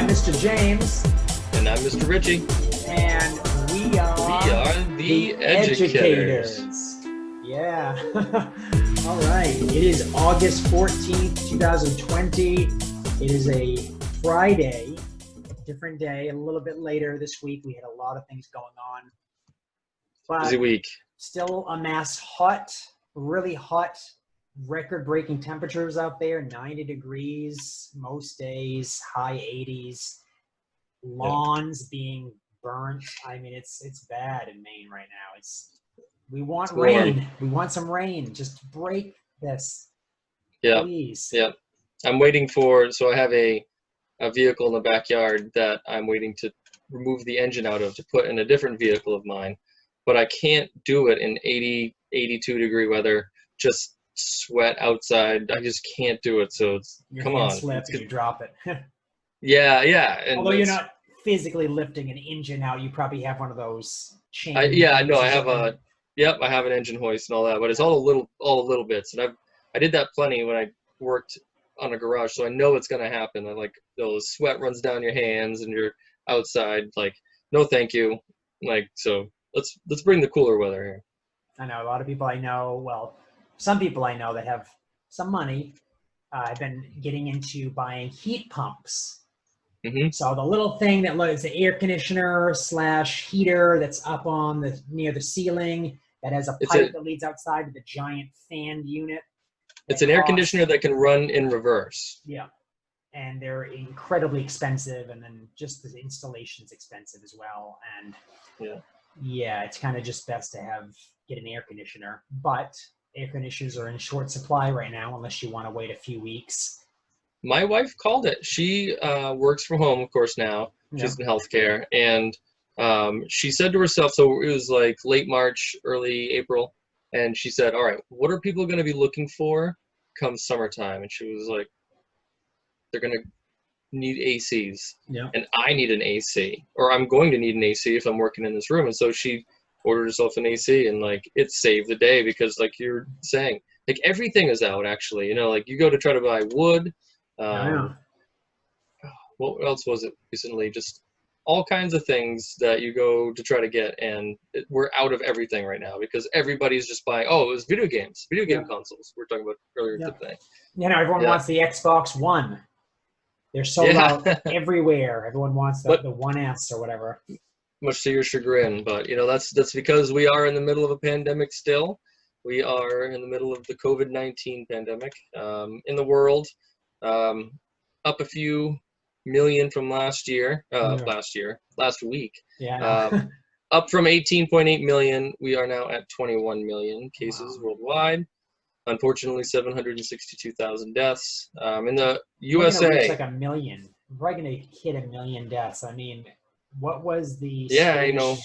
I'm Mr. James. And I'm Mr. Ritchie. And we are the educators. Yeah. All right. It is August 14th, 2020. It is a Friday, different day, a little bit later this week. We had a lot of things going on. But busy week. Still amass hot, really hot, record-breaking temperatures out there, 90 degrees most days, high 80s, lawns being burnt. I mean, it's bad in Maine right now. We want rain. We want some rain. Just break this, please. Yeah. I'm waiting so I have a vehicle in the backyard that I'm waiting to remove the engine out of to put in a different vehicle of mine. But I can't do it in 80, 82 degree weather, just sweat outside. I just can't do it. So come on. Slip and you drop it. Yeah. And although you're not physically lifting an engine out, you probably have one of those chain. I have I have an engine hoist and all that, but it's all the little bits. And I did that plenty when I worked on a garage, so I know it's gonna happen. The sweat runs down your hands and you're outside. Like, no, thank you. So let's bring the cooler weather here. I know a lot of people I know. Well, some people I know that have some money. I've been getting into buying heat pumps. Mm-hmm. So the little thing that looks the air conditioner / heater that's up on near the ceiling that has a pipe that leads outside to the giant fan unit. It's an air conditioner that can run in reverse. Yeah. And they're incredibly expensive, and then just the installation's expensive as well. And yeah, it's kind of just best to get an air conditioner. But air conditioners are in short supply right now, unless you want to wait a few weeks. My wife called it. She works from home, of course, now. She's in healthcare. And she said to herself, so it was like late March, early April, and she said, all right, what are people going to be looking for come summertime? And she was like, they're going to need ACs. Yeah. And I need an AC, or I'm going to need an AC if I'm working in this room. And so she ordered herself an AC, and it saved the day because you're saying, everything is out actually. You go to try to buy wood. What else was it recently? Just all kinds of things that you go to try to get, and we're out of everything right now because everybody's just buying. Oh, it was video game consoles. We were talking about earlier today. Everyone wants the Xbox One. They're sold out everywhere. Everyone wants the One S or whatever. Much to your chagrin, but that's because we are in the middle of a pandemic still. We are in the middle of the COVID-19 pandemic in the world. Up a few million from last week. Yeah. Up from 18.8 million, we are now at 21 million cases worldwide. Unfortunately, 762,000 deaths. In the USA, reach like a million. We're going to hit a million deaths. I mean, what was the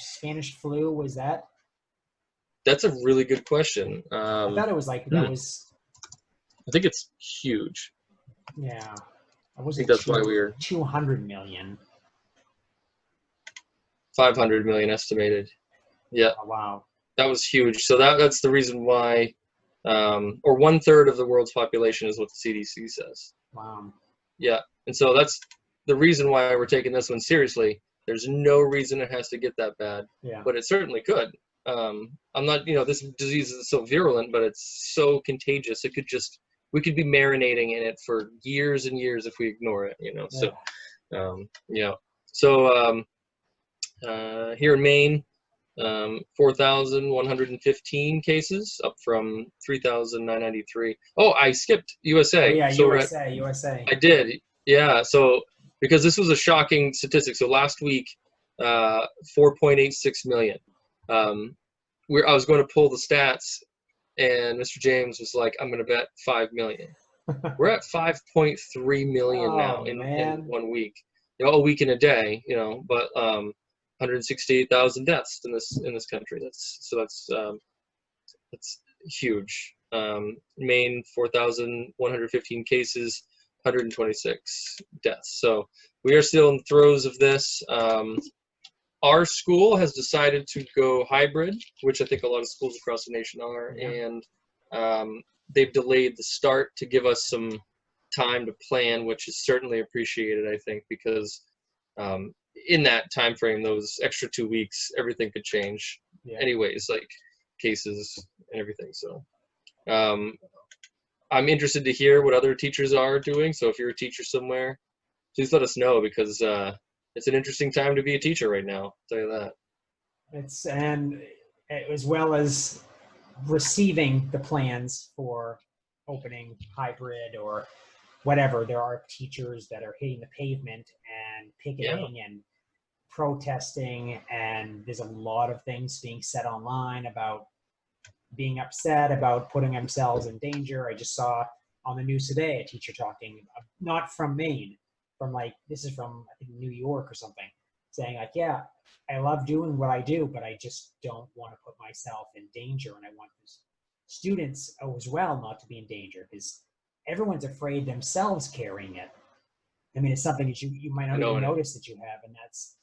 Spanish flu? Was that? That's a really good question. I thought it was that was. I think it's huge. Yeah. I think that's why we were 200 million. 500 million estimated. Yeah. Oh, wow. That was huge. So that's the reason why, or 1/3 of the world's population is what the CDC says. Wow. Yeah. And so that's the reason why we're taking this one seriously. There's no reason it has to get that bad, but it certainly could. I'm not, this disease is so virulent, but it's so contagious. We could be marinating in it for years and years if we ignore it, So, So here in Maine, 4,115 cases, up from 3,993. Oh, I skipped USA. Oh, yeah, so USA. I did. Yeah. So because this was a shocking statistic. So last week, 4.86 million. I was going to pull the stats, and Mr. James was like, I'm going to bet 5 million. We're at 5.3 million now in 1 week. A week and a day, but 168,000 deaths in this country. That's huge. Maine, 4,115 cases, 126 deaths. So we are still in the throes of this. Our school has decided to go hybrid, which I think a lot of schools across the nation are, and they've delayed the start to give us some time to plan, which is certainly appreciated, I think, because in that time frame, those extra 2 weeks, everything could change anyways, like cases and everything. So I'm interested to hear what other teachers are doing. So if you're a teacher somewhere, please let us know, because it's an interesting time to be a teacher right now. I'll tell you that. And as well as receiving the plans for opening hybrid or whatever, there are teachers that are hitting the pavement and picketing and protesting, and there's a lot of things being said online about being upset about putting themselves in danger. I just saw on the news today a teacher talking, not from Maine, from this is from I think New York or something, saying yeah, I love doing what I do, but I just don't want to put myself in danger, and I want students as well not to be in danger, because everyone's afraid themselves carrying it. I mean, it's something that you might not even notice that you have, and that's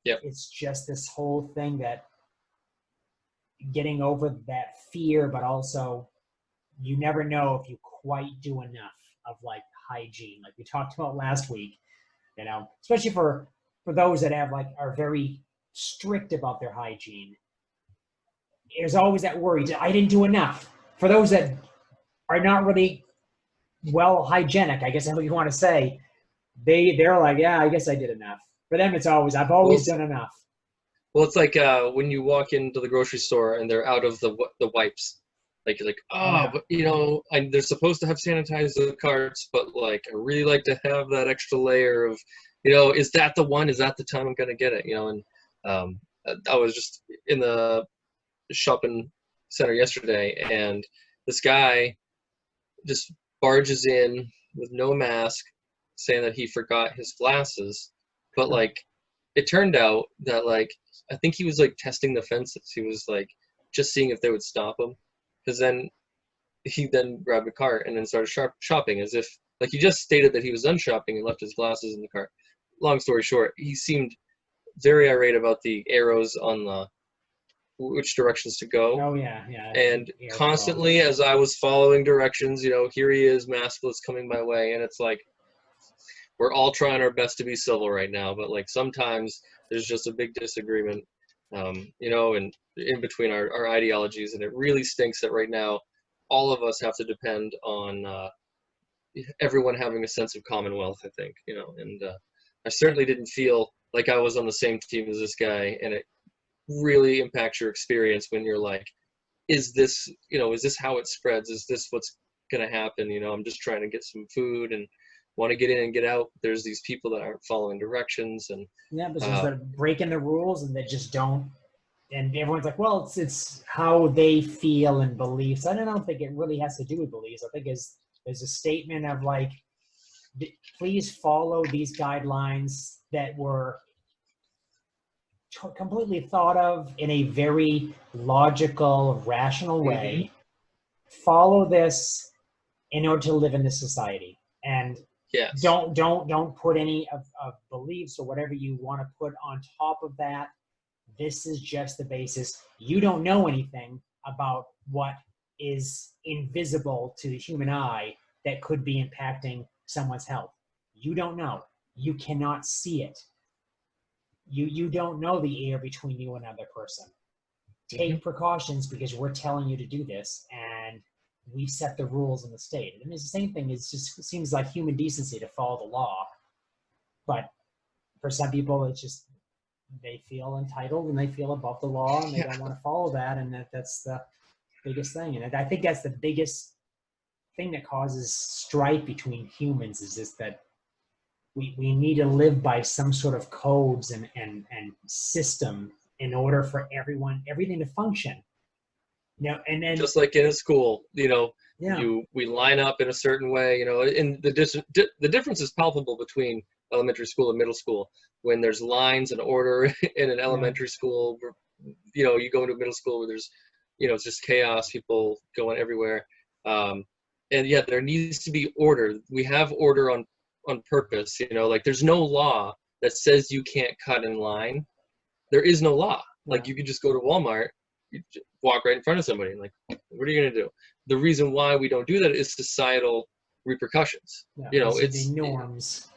it's just this whole thing that getting over that fear, but also you never know if you quite do enough of hygiene, like we talked about last week, especially for those that have are very strict about their hygiene. There's always that worry, I didn't do enough. For those that are not really well hygienic, I guess that's what you want to say, they're I guess I did enough. For them, it's always, I've always done enough. Well, it's like when you walk into the grocery store and they're out of the wipes. You're like, but they're supposed to have sanitized the carts, but I really like to have that extra layer of, is that the one? Is that the time I'm gonna get it? And I was just in the shopping center yesterday, and this guy just barges in with no mask, saying that he forgot his glasses, but it turned out that I think he was testing the fences. He was just seeing if they would stop him, because then he grabbed a cart and then started shopping as if he just stated that he was done shopping and left his glasses in the cart. Long story short, he seemed very irate about the arrows on which directions to go. Oh yeah. And constantly, as I was following directions, here he is, maskless, coming my way, and it's we're all trying our best to be civil right now, but sometimes there's just a big disagreement, and in between our ideologies, and it really stinks that right now all of us have to depend on everyone having a sense of commonwealth, I think, and I certainly didn't feel like I was on the same team as this guy, and it really impacts your experience when you're is this how it spreads? Is this what's going to happen? I'm just trying to get some food and want to get in and get out. There's these people that aren't following directions, and but they're breaking the rules, and they just don't. And everyone's well, it's how they feel and beliefs. I don't think it really has to do with beliefs. I think there's a statement of please follow these guidelines that were completely thought of in a very logical, rational way. Follow this in order to live in this society, and don't put any of beliefs or whatever you want to put on top of that. This is just the basis. You don't know anything about what is invisible to the human eye that could be impacting someone's health. You don't know. You cannot see it. You don't know the air between you and another person. Take precautions, because we're telling you to do this, and we set the rules in the state. I mean, it's the same thing. It seems like human decency to follow the law, but for some people, it's just they feel entitled and they feel above the law, and they don't want to follow that, and that's the biggest thing. And I think that's the biggest thing that causes strife between humans, is just that we need to live by some sort of codes and system in order for everything to function. And then just like in a school, we line up in a certain way, and the difference is palpable between elementary school and middle school. When there's lines and order in an elementary school, you go into middle school where there's, it's just chaos, people going everywhere. And there needs to be order. We have order on purpose, there's no law that says you can't cut in line. There is no law. You could just go to Walmart, you walk right in front of somebody, what are you going to do? The reason why we don't do that is societal repercussions. Yeah, You know, it's the norms.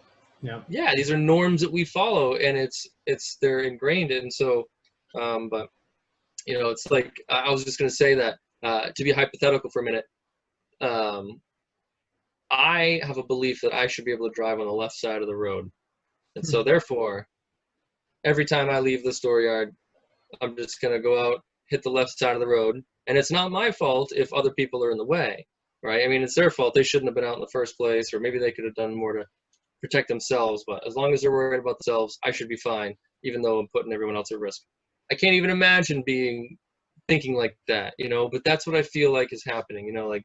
Yeah. Yeah, these are norms that we follow, and they're ingrained. And so, but you know, it's like I was just going to say that to be hypothetical for a minute. I have a belief that I should be able to drive on the left side of the road, and so therefore, every time I leave the store yard, I'm just going to go out, hit the left side of the road, and it's not my fault if other people are in the way, right? I mean, it's their fault. They shouldn't have been out in the first place, or maybe they could have done more to protect themselves, but as long as they're worried about themselves, I should be fine, even though I'm putting everyone else at risk. I can't even imagine thinking like that, you know, but that's what I feel like is happening, you know, like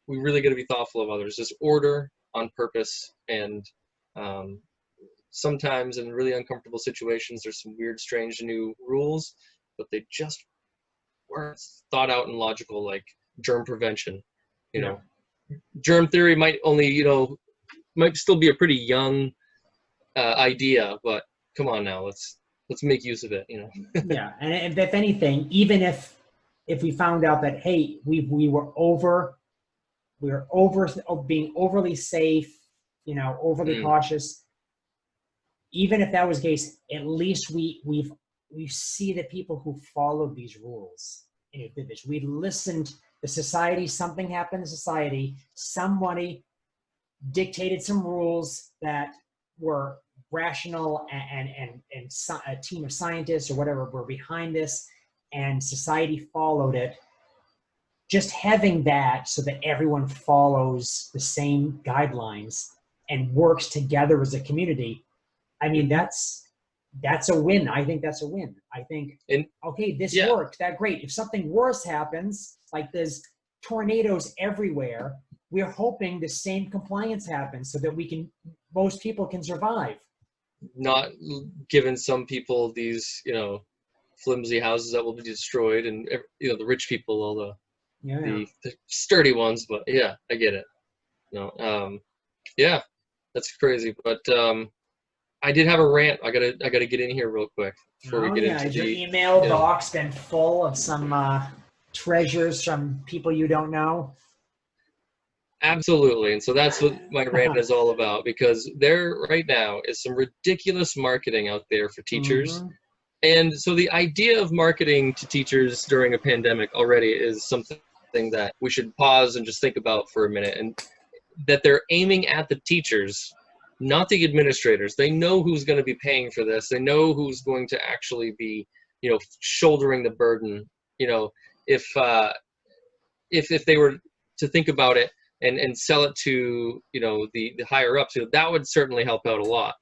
we really got to be thoughtful of others. Just order on purpose, and sometimes in really uncomfortable situations, there's some weird, strange new rules, but they just weren't thought out and logical, like germ prevention. You know, germ theory might only, you know, might still be a pretty young idea, but come on now, let's make use of it, you know. Yeah, and if anything, even if we found out that, hey, we were being overly safe, you know, overly cautious, even if that was the case, at least we see the people who followed these rules and who did this. We listened. The society, something happened in society. Somebody dictated some rules that were rational, and a team of scientists or whatever were behind this, and society followed it. Just having that so that everyone follows the same guidelines and works together as a community, I mean, that's a win. I think that's a win. I think, okay, this worked. That's great. If something worse happens, like there's tornadoes everywhere, we're hoping the same compliance happens so that most people can survive. Not giving some people these, you know, flimsy houses that will be destroyed, and, you know, the rich people, all the sturdy ones. But yeah, I get it. No, yeah, that's crazy. But I did have a rant. I gotta get in here real quick before we get into has your email box been full of some treasures from people you don't know? Absolutely. And so that's what my rant is all about, because there right now is some ridiculous marketing out there for teachers. And so the idea of marketing to teachers during a pandemic already is something that we should pause and just think about for a minute, and that they're aiming at the teachers, not the administrators. They know who's going to be paying for this. They know who's going to actually be, you know, shouldering the burden. You know, if they were to think about it and sell it to, you know, the higher ups, you know, that would certainly help out a lot.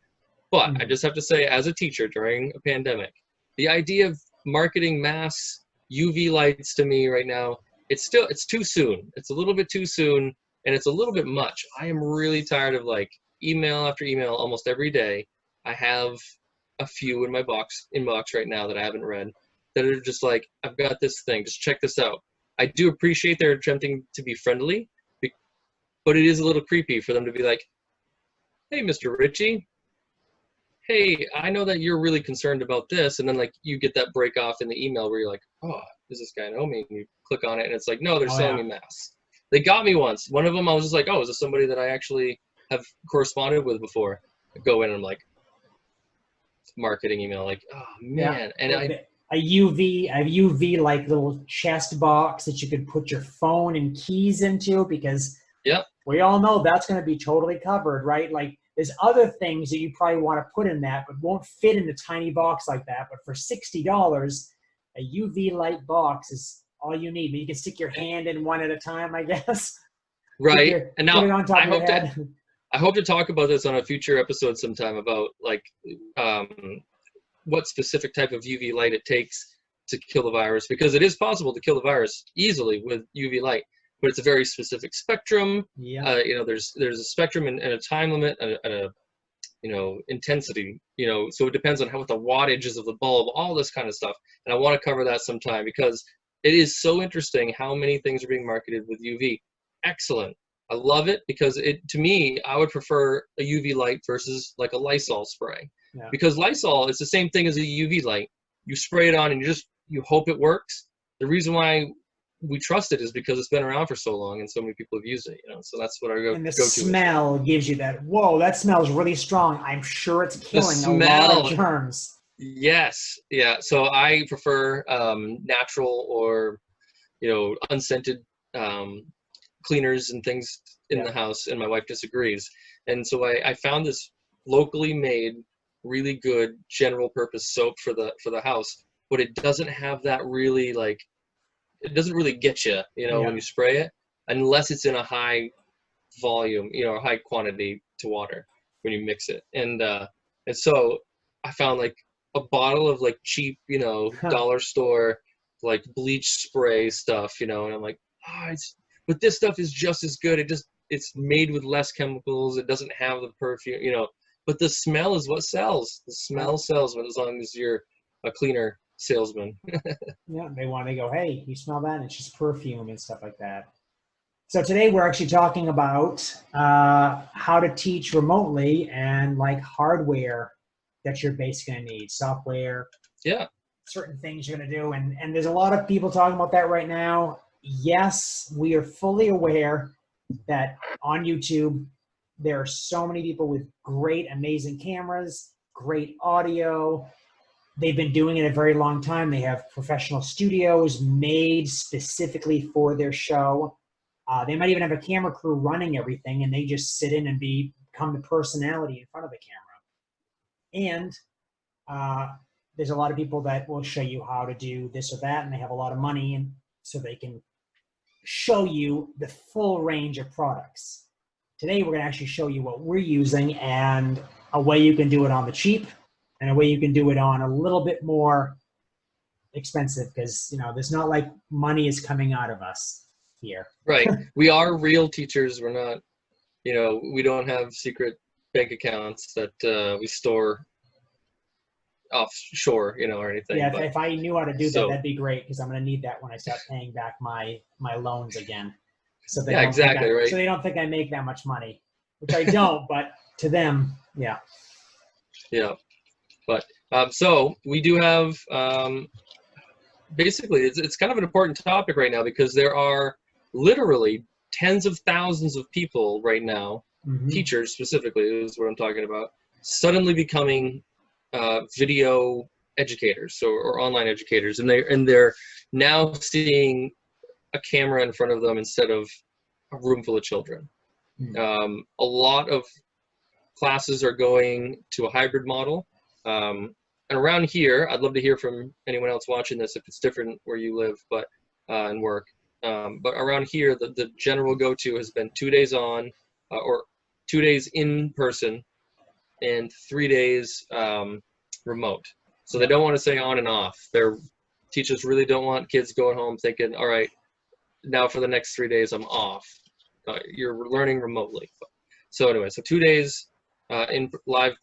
But I just have to say, as a teacher during a pandemic, the idea of marketing mass UV lights to me right now, it's too soon. It's a little bit too soon, and it's a little bit much. I am really tired of, like, email after email almost every day. I have a few in my inbox right now that I haven't read, that are just like, I've got this thing, just check this out. I do appreciate they're attempting to be friendly, but it is a little creepy for them to be like, hey, Mr. Ritchie, hey, I know that you're really concerned about this, and then, like, you get that break off in the email where you're like, oh, does this guy know me? And you click on it, and it's like, no, they're selling me masks. They got me once. One of them, I was just like, oh, is this somebody that I actually have corresponded with before? I go in and I'm like, marketing email, like, oh man. And a UV like little chest box that you could put your phone and keys into, because we all know that's going to be totally covered, right? Like, there's other things that you probably want to put in that, but won't fit in a tiny box like that. But for $60, a UV light box is all you need. But you can stick your hand in one at a time, I guess. Right. And now put it on top of your head. I hope to talk about this on a future episode sometime, about, like, what specific type of UV light it takes to kill the virus, because it is possible to kill the virus easily with UV light, but it's a very specific spectrum. You know, there's a spectrum and a time limit and a you know, intensity, you know, so it depends on what the wattage is of the bulb, all this kind of stuff. And I want to cover that sometime, because it is so interesting how many things are being marketed with UV. Excellent. I love it, because to me, I would prefer a UV light versus like a Lysol spray, because Lysol is the same thing as a UV light. You spray it on and you hope it works. The reason why we trust it is because it's been around for so long and so many people have used it, you know. So that's what our And the go-to smell gives you that, whoa, that smells really strong. I'm sure it's the killing a lot smell. of germs. Yes, yeah. So I prefer natural or, you know, unscented cleaners and things in Yeah. the house, and my wife disagrees. And so I found this locally made, really good general purpose soap for the house, but it doesn't have that really like, it doesn't really get you, you know, when Yeah. you spray it, unless it's in a high volume, you know, a high quantity to water when you mix it. And so I found like a bottle of like cheap, you know, dollar store like bleach spray stuff, you know, and I'm like, oh, but this stuff is just as good. It's made with less chemicals. It doesn't have the perfume, you know, but the smell is what sells. The smell sells as long as you're a cleaner salesman. Yeah, they want to go, hey, you smell that? And it's just perfume and stuff like that. So today we're actually talking about how to teach remotely and like hardware that you're basically going to need, software, Yeah. certain things you're going to do. And there's a lot of people talking about that right now. Yes, we are fully aware that on YouTube, there are so many people with great, amazing cameras, great audio. They've been doing it a very long time. They have professional studios made specifically for their show. They might even have a camera crew running everything, and they just sit in and become the personality in front of the camera. And there's a lot of people that will show you how to do this or that, and they have a lot of money, and so they can show you the full range of products. Today, we're going to actually show you what we're using and a way you can do it on the cheap and a way you can do it on a little bit more expensive, because, you know, there's not like money is coming out of us here. Right. We are real teachers. We're not, you know, we don't have secret bank accounts that we store offshore, you know, or anything. Yeah, but if I knew how to do that, so that'd be great, because I'm going to need that when I start paying back my loans again. So they yeah, don't think exactly, right. so they don't think I make that much money, which I don't, but to them, yeah. Yeah. But so we do have basically it's kind of an important topic right now, because there are literally tens of thousands of people right now, teachers specifically is what I'm talking about, suddenly becoming video educators or online educators, and they're now seeing a camera in front of them instead of a room full of children. A lot of classes are going to a hybrid model. And around here, I'd love to hear from anyone else watching this if it's different where you live, but and work. But around here, the general go-to has been 2 days on, or 2 days in person, and 3 days remote. So they don't want to say on and off. Their teachers really don't want kids going home thinking, all right, now for the next 3 days I'm off. You're learning remotely. So anyway, so 2 days in live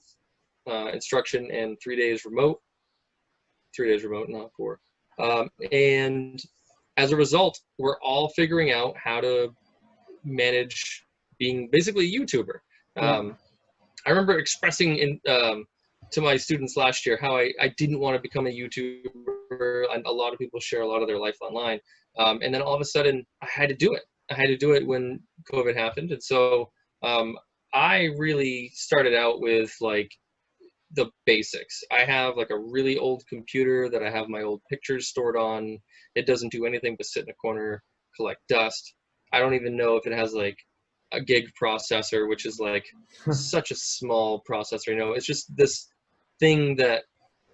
instruction and 3 days remote. 3 days remote, not 4. And as a result, we're all figuring out how to manage being basically a YouTuber. I remember expressing to my students last year how I didn't want to become a YouTuber, and a lot of people share a lot of their life online. And then all of a sudden, I had to do it. I had to do it when COVID happened. And so I really started out with like the basics. I have like a really old computer that I have my old pictures stored on. It doesn't do anything but sit in a corner, collect dust. I don't even know if it has like a gig processor, which is like such a small processor, you know. It's just this thing that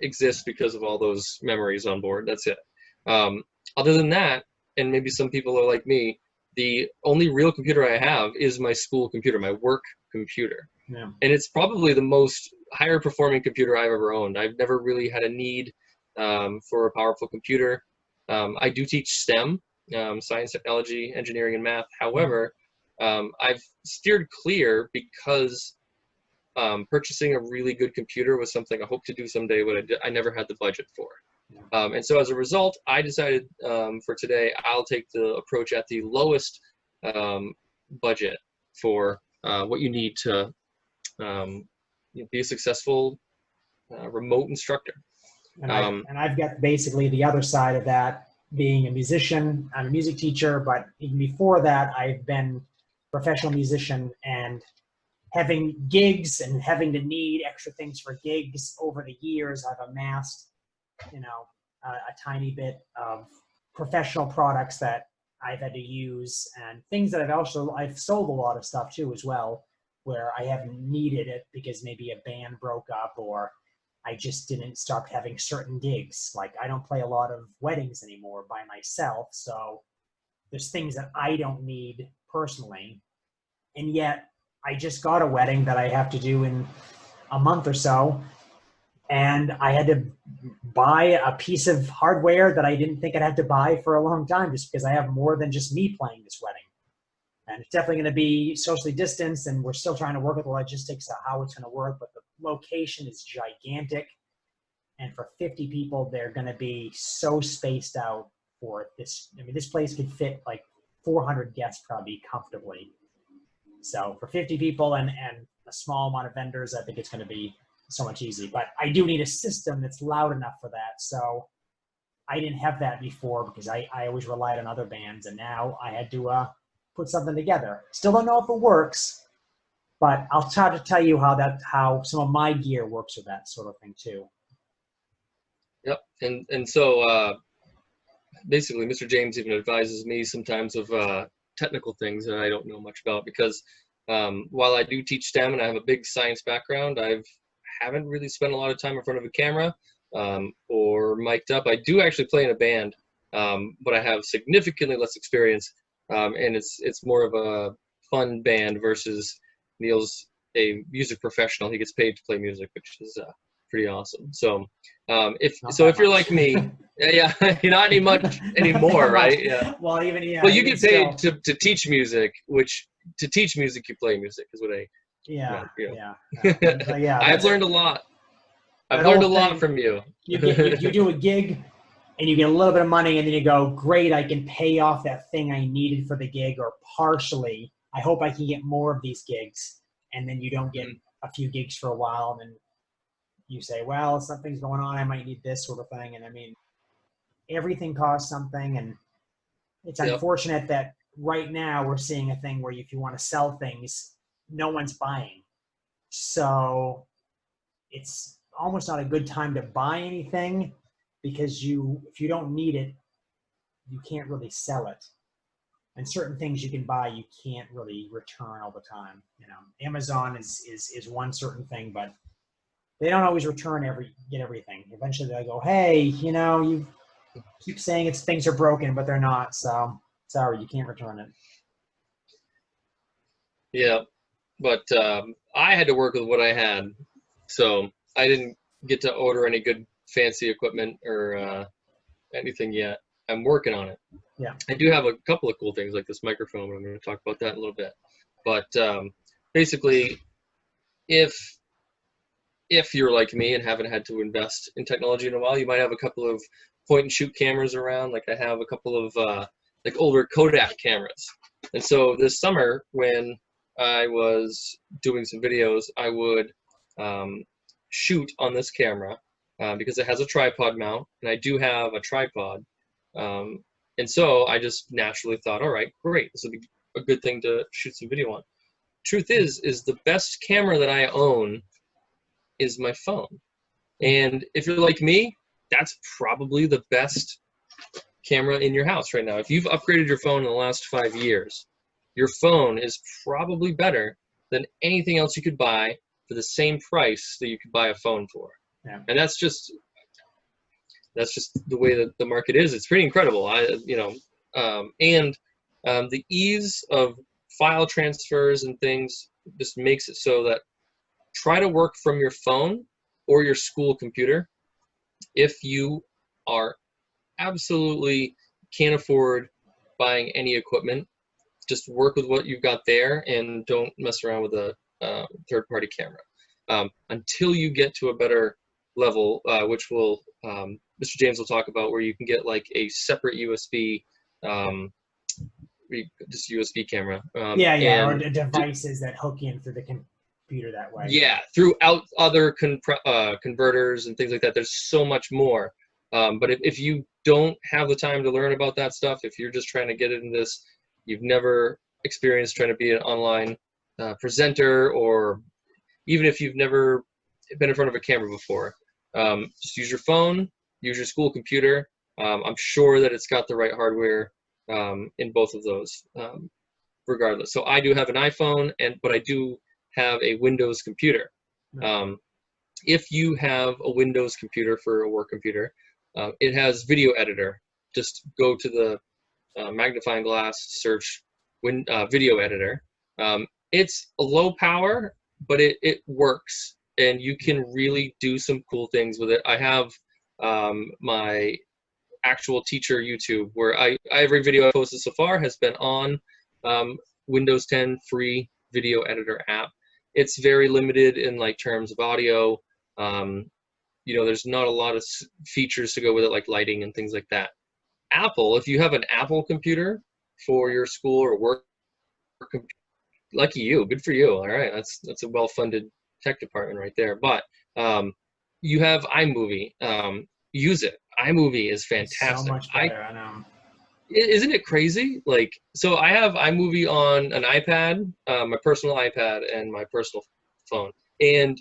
exists because of all those memories on board. That's it. Other than that, and maybe some people are like me, the only real computer I have is my school computer, my work computer. Yeah. And it's probably the most higher performing computer I've ever owned. I've never really had a need for a powerful computer. I do teach STEM, science, technology, engineering, and math. However, I've steered clear because purchasing a really good computer was something I hope to do someday, but I never had the budget for. And so as a result, I decided for today, I'll take the approach at the lowest budget for what you need to be a successful remote instructor. I've got basically the other side of that. being a musician. I'm a music teacher, but even before that, I've been a professional musician, and having gigs and having to need extra things for gigs over the years, I've amassed, a tiny bit of professional products that I've had to use, and things that I've sold a lot of stuff too as well, where I haven't needed it because maybe a band broke up or I just didn't start having certain gigs. Like I don't play a lot of weddings anymore by myself, so there's things that I don't need personally, and yet I just got a wedding that I have to do in a month or so, and I had to buy a piece of hardware that I didn't think I'd have to buy for a long time, just because I have more than just me playing this wedding. And it's definitely going to be socially distanced, and we're still trying to work with the logistics of how it's going to work, but the location is gigantic. And for 50 people, they're going to be so spaced out for this. I mean, this place could fit like 400 guests probably comfortably. So for 50 people and a small amount of vendors, I think it's going to be so much easier. But I do need a system that's loud enough for that. So I didn't have that before because I always relied on other bands, and now I had to put something together. Still don't know if it works, but I'll try to tell you how some of my gear works with that sort of thing too. Yep, and so basically, Mr. James even advises me sometimes of technical things that I don't know much about, because while I do teach STEM and I have a big science background, I haven't really spent a lot of time in front of a camera or mic'd up. I do actually play in a band, but I have significantly less experience, and it's more of a fun band versus Neil's a music professional. He gets paid to play music, which is pretty awesome. So if you're like me, yeah, you're not any much anymore, right? Yeah. Well, Well, you get paid to teach music, which to teach music you play music is what I. Yeah. I've learned a lot. I've learned a lot from you. You do a gig and you get a little bit of money, and then you go, great, I can pay off that thing I needed for the gig, or partially. I hope I can get more of these gigs. And then you don't get a few gigs for a while, and then you say, well, something's going on, I might need this sort of thing. And I mean, everything costs something, and it's unfortunate that right now we're seeing a thing where if you want to sell things, no one's buying. So it's almost not a good time to buy anything, because if you don't need it, you can't really sell it. And certain things you can buy, you can't really return all the time. Amazon is one certain thing, but they don't always get everything. Eventually they'll go, hey, you keep saying things are broken, but they're not. So sorry, you can't return it. Yeah, but I had to work with what I had, so I didn't get to order any good fancy equipment or anything yet. I'm working on it. Yeah, I do have a couple of cool things like this microphone, but I'm going to talk about that in a little bit. But basically, if you're like me and haven't had to invest in technology in a while, you might have a couple of point and shoot cameras around. Like I have a couple of like older Kodak cameras. And so this summer when I was doing some videos, I would shoot on this camera because it has a tripod mount, and I do have a tripod. And so I just naturally thought, all right, great, this would be a good thing to shoot some video on. Truth is the best camera that I own is my phone. And if you're like me, that's probably the best camera in your house right now. If you've upgraded your phone in the last 5 years, your phone is probably better than anything else you could buy for the same price that you could buy a phone for. Yeah. And that's just the way that the market is. It's pretty incredible. The ease of file transfers and things just makes it so that try to work from your phone or your school computer. If you are absolutely can't afford buying any equipment, just work with what you've got there and don't mess around with a third-party camera until you get to a better level, which will Mr. James will talk about, where you can get like a separate USB, just USB camera. Or devices that hook in through the computer that way. Yeah, throughout other converters and things like that. There's so much more. But if you don't have the time to learn about that stuff, if you're just trying to get into this, you've never experienced trying to be an online presenter, or even if you've never been in front of a camera before, just use your phone, use your school computer. I'm sure that it's got the right hardware in both of those, regardless. So I do have an iPhone, but I do have a Windows computer. If you have a Windows computer for a work computer, it has video editor. Just go to the magnifying glass, search video editor. It's a low power, but it works, and you can really do some cool things with it. I have my actual teacher YouTube, where every video I posted so far has been on Windows 10 free video editor app. It's very limited in like terms of audio. You know, there's not a lot of features to go with it, like lighting and things like that. Apple, if you have an Apple computer for your school or work computer, lucky you, good for you. All right, that's a well-funded tech department right there. But you have iMovie. Use it. iMovie is fantastic. So much better. I know. Isn't it crazy? Like, so I have iMovie on an iPad, my personal iPad, and my personal phone, and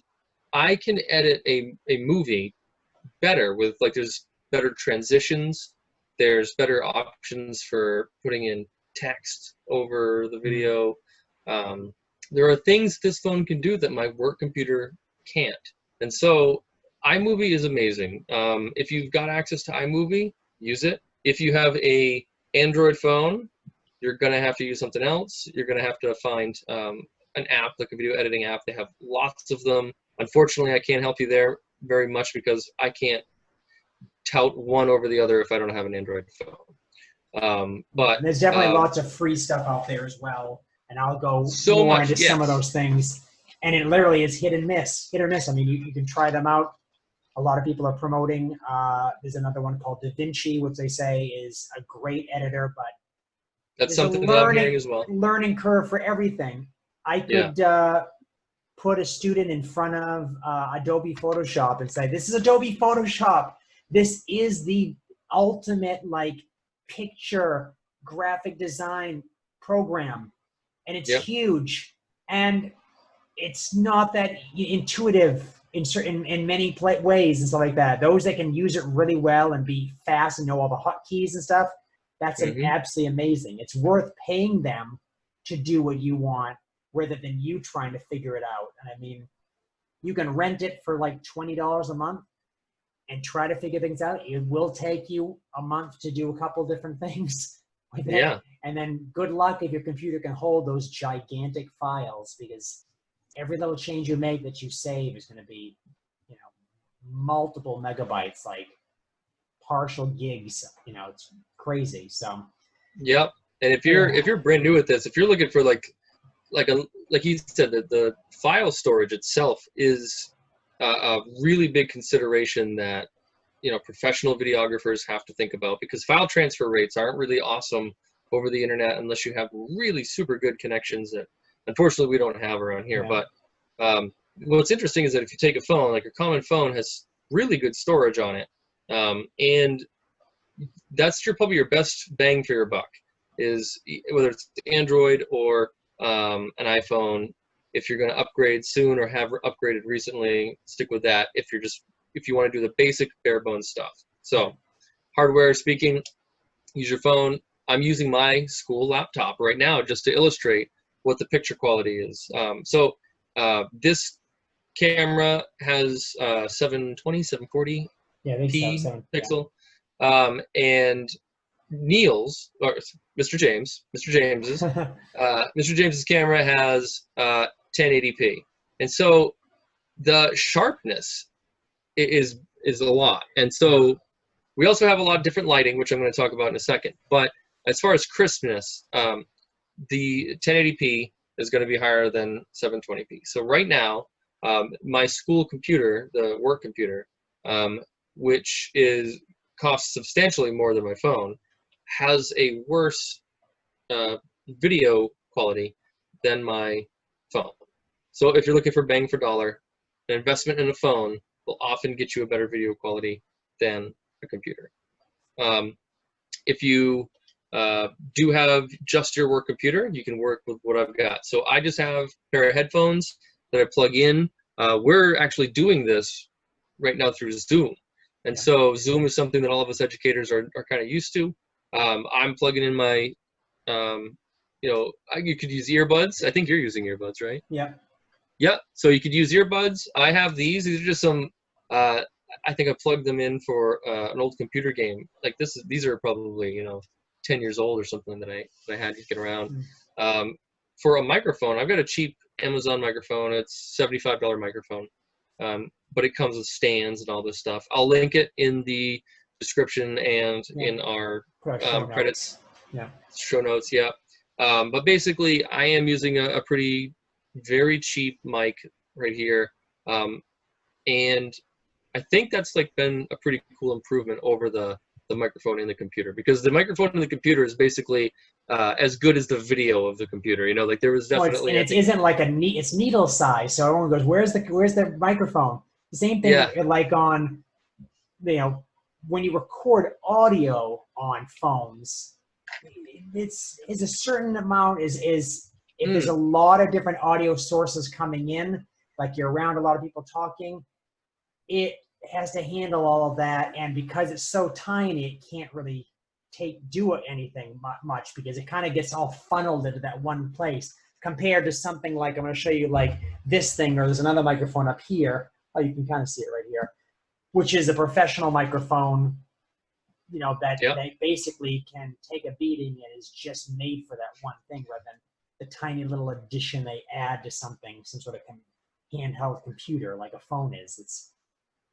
I can edit a movie better with, like, there's better transitions, there's better options for putting in text over the video. There are things this phone can do that my work computer can't, and so iMovie is amazing. If you've got access to iMovie, use it. If you have a Android phone, you're gonna have to use something else. You're gonna have to find an app, like a video editing app. They have lots of them. Unfortunately, I can't help you there very much because I can't tout one over the other if I don't have an Android phone. But there's definitely lots of free stuff out there as well, and I'll go so more much, into yes. some of those things. And it literally is hit or miss. I mean, you can try them out. A lot of people are promoting. There's another one called DaVinci, which they say is a great editor, but that's something that I'm hearing as well. Learning curve for everything. I could put a student in front of Adobe Photoshop and say, "This is Adobe Photoshop. This is the ultimate like picture graphic design program, and it's huge, and it's not that intuitive in many ways and stuff like that. Those that can use it really well and be fast and know all the hotkeys and stuff, that's absolutely amazing. It's worth paying them to do what you want rather than you trying to figure it out. And I mean, you can rent it for like $20 a month and try to figure things out. It will take you a month to do a couple different things with it. And then good luck if your computer can hold those gigantic files, because every little change you make that you save is going to be, you know, multiple megabytes, like partial gigs. You know, it's crazy. So. Yep. And if you're brand new at this, if you're looking for like you said, that the file storage itself is a really big consideration that, you know, professional videographers have to think about, because file transfer rates aren't really awesome over the internet unless you have really super good connections that unfortunately we don't have around here. But what's interesting is that if you take a phone, like a common phone has really good storage on it, and that's probably your best bang for your buck, is whether it's Android or an iPhone. If you're going to upgrade soon or have upgraded recently, stick with that if you want to do the basic bare bones stuff. So hardware speaking, use your phone. I'm using my school laptop right now just to illustrate what the picture quality is. This camera has 720, 740 pixel. And Neil's, or Mr. James's camera has 1080p, and so the sharpness is a lot. And so we also have a lot of different lighting, which I'm going to talk about in a second. But as far as crispness, the 1080p is going to be higher than 720p. So right now, my school computer, the work computer, which costs substantially more than my phone, has a worse video quality than my phone. So if you're looking for bang for dollar, an investment in a phone will often get you a better video quality than a computer. If you do have just your work computer, you can work with what I've got. So I just have a pair of headphones that I plug in. We're actually doing this right now through Zoom. And so Zoom is something that all of us educators are kind of used to. I'm plugging in my, you know, you could use earbuds. I think you're using earbuds, right? Yeah. Yeah. So you could use earbuds. I have these. These are just some, I think I plugged them in for an old computer game. Like these are probably, you know, 10 years old or something that I had to get around. For a microphone, I've got a cheap Amazon microphone. It's $75 microphone. But it comes with stands and all this stuff. I'll link it in the description and in our credits. Show notes, yeah. But basically, I am using a very cheap mic right here. And I think that's like been a pretty cool improvement over the microphone in the computer, because the microphone in the computer is basically as good as the video of the computer. You know, like there was definitely. It isn't like it's needle size, so everyone goes, "Where's the microphone?" The same thing, like on, you know, when you record audio on phones, it's a certain amount is if there's a lot of different audio sources coming in, like you're around a lot of people talking, it has to handle all of that, and because it's so tiny, it can't really do anything much, because it kind of gets all funneled into that one place, compared to something like, I'm going to show you like this thing, or there's another microphone up here. Oh, you can kind of see it right here, which is a professional microphone, you know, that they basically can take a beating and is just made for that one thing, rather than the tiny little addition they add to something, some sort of handheld computer like a phone is. It's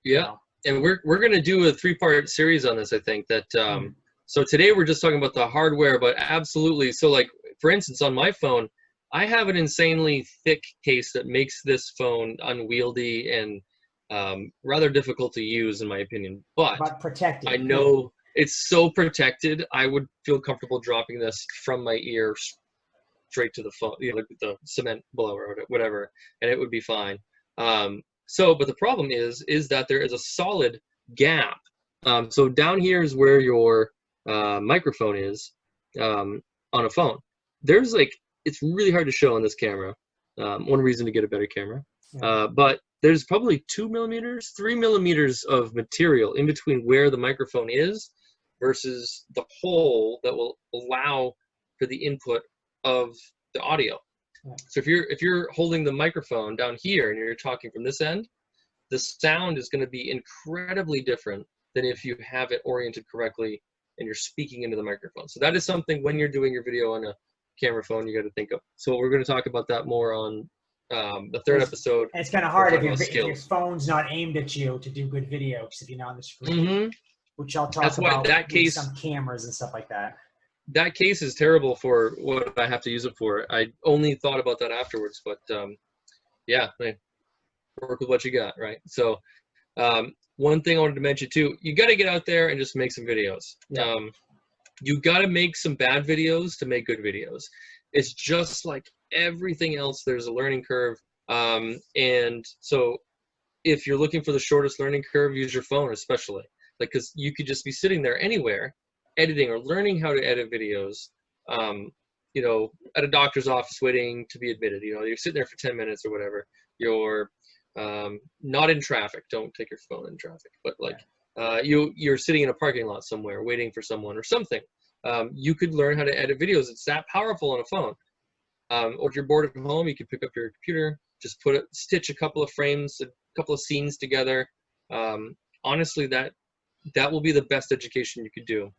you know. And we're going to do a 3-part series on this, I think. That so today we're just talking about the hardware, but absolutely. So like, for instance, on my phone, I have an insanely thick case that makes this phone unwieldy and rather difficult to use, in my opinion. But protected. I know it's so protected. I would feel comfortable dropping this from my ear straight to the phone, you know, like the cement blower or whatever, and it would be fine. But the problem is that there is a solid gap. So down here is where your microphone is on a phone. There's like, it's really hard to show on this camera. One reason to get a better camera. But there's probably 2 millimeters, 3 millimeters of material in between where the microphone is versus the hole that will allow for the input of the audio. So if you're holding the microphone down here and you're talking from this end, the sound is going to be incredibly different than if you have it oriented correctly and you're speaking into the microphone. So that is something when you're doing your video on a camera phone you got to think of. So we're going to talk about that more on the third episode. And it's kind of hard if your phone's not aimed at you to do good video, because if you're not on the screen, which I'll talk about with some cameras and stuff like that. That case is terrible for what I have to use it for. I only thought about that afterwards, but yeah, work with what you got, right? So one thing I wanted to mention too, you got to get out there and just make some videos. You got to make some bad videos to make good videos. It's just like everything else, there's a learning curve. And so if you're looking for the shortest learning curve, use your phone especially. Like, because you could just be sitting there anywhere editing or learning how to edit videos, you know, at a doctor's office waiting to be admitted. You know, you're sitting there for 10 minutes or whatever. You're not in traffic. Don't take your phone in traffic. But like you're sitting in a parking lot somewhere waiting for someone or something. You could learn how to edit videos. It's that powerful on a phone. Or if you're bored at home, you can pick up your computer, just stitch a couple of frames, a couple of scenes together. Honestly, that will be the best education you could do.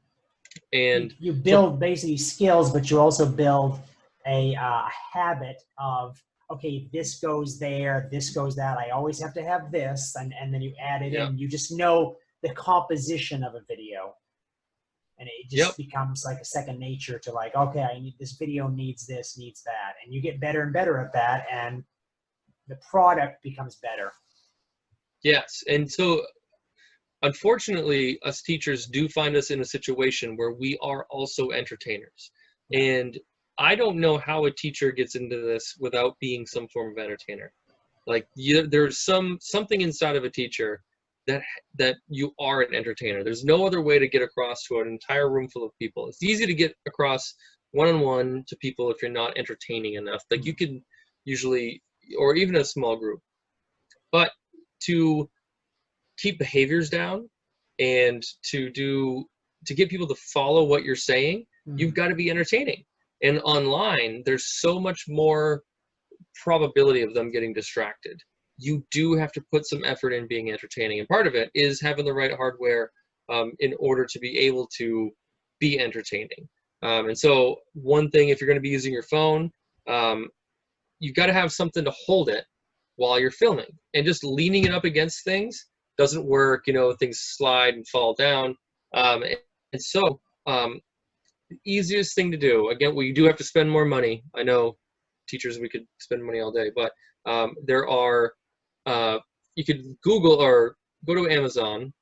And you build basically skills, but you also build a habit of, okay, this goes there, this goes that. I always have to have this, and then you add it in. You just know the composition of a video, and it just becomes like a second nature to like, okay, I need this video, needs this, needs that, and you get better and better at that, and the product becomes better. Yes, and so unfortunately, us teachers do find us in a situation where we are also entertainers. And I don't know how a teacher gets into this without being some form of entertainer. Like there's something inside of a teacher that you are an entertainer. There's no other way to get across to an entire room full of people. It's easy to get across one-on-one to people if you're not entertaining enough. Like you can usually, or even a small group, but to keep behaviors down and to get people to follow what you're saying, you've got to be entertaining. And online, there's so much more probability of them getting distracted. You do have to put some effort in being entertaining, and part of it is having the right hardware in order to be able to be entertaining. And so one thing, if you're going to be using your phone, you've got to have something to hold it while you're filming, and just leaning it up against things doesn't work. Things slide and fall down. And so the easiest thing to do, again, we do have to spend more money. I know teachers, we could spend money all day, but there are, you could Google or go to Amazon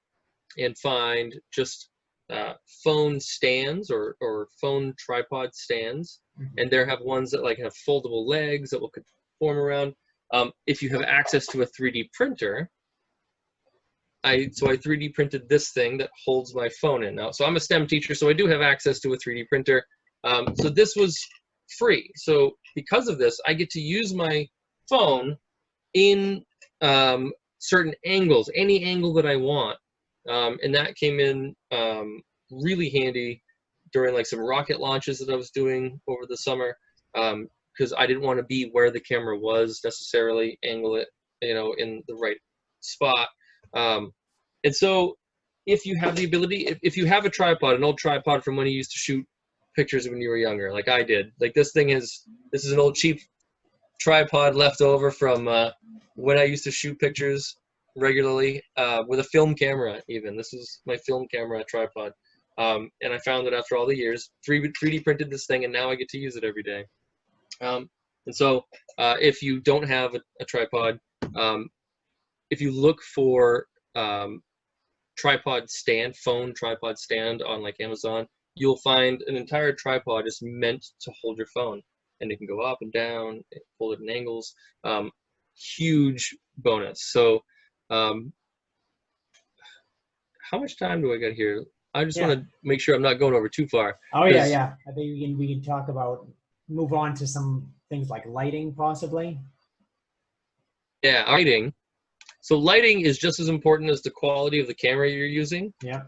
and find just phone stands or phone tripod stands. And there have ones that like have foldable legs that will conform around. If you have access to a 3D printer, I 3D printed this thing that holds my phone in now. So I'm a STEM teacher, so I do have access to a 3D printer. So this was free. So because of this, I get to use my phone in certain angles, any angle that I want. And that came in really handy during like some rocket launches that I was doing over the summer, because I didn't want to be where the camera was necessarily, angle it, in the right spot. And so if you have the ability, if you have a tripod, an old tripod from when you used to shoot pictures when you were younger, like I did, like this is an old cheap tripod left over from when I used to shoot pictures regularly with a film camera even. This is my film camera tripod. And I found that after all the years, 3D printed this thing, and now I get to use it every day. And so if you don't have a tripod, if you look for tripod stand, phone tripod stand on like Amazon, you'll find an entire tripod is meant to hold your phone, and it can go up and down, hold it in angles. Huge bonus. So how much time do I got here? I just want to make sure I'm not going over too far. Oh yeah. I think we can talk about, move on to some things like lighting possibly. Yeah, lighting. So lighting is just as important as the quality of the camera you're using. Yeah.